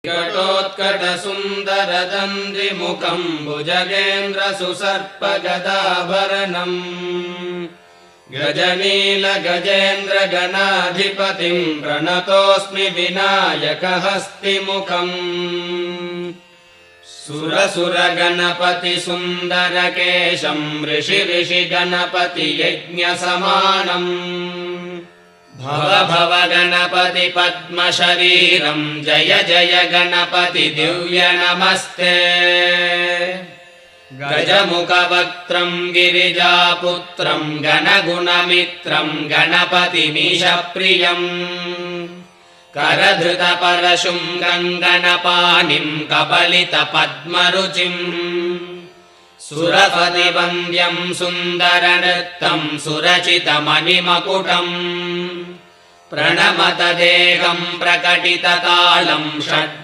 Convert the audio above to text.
कटोत्कटसुन्दरदन्दिमुखं भुजगेन्द्रसुसर्पगदाभरणम् गजनीलगजेन्द्रगणाधिपतिं प्रणतोऽस्मि विनायकहस्तिमुखम् सुरसुरगणपतिसुन्दरकेशं ऋषिगणपतियज्ञसमानम् भव भव गणपति पद्मशरीरं जय जय गणपति दिव्य नमस्ते गजमुखवक्त्रं गिरिजापुत्रं गणगुणमित्रं गणपतिमीशप्रियम् करधृतपरशुं गङ्गणपाणिं कबलितपद्मरुचिम् सुरपतिवन्द्यं सुन्दरनृत्तं सुरचितमणिमकुटम् प्रणमत देहं प्रकटितकालं षड्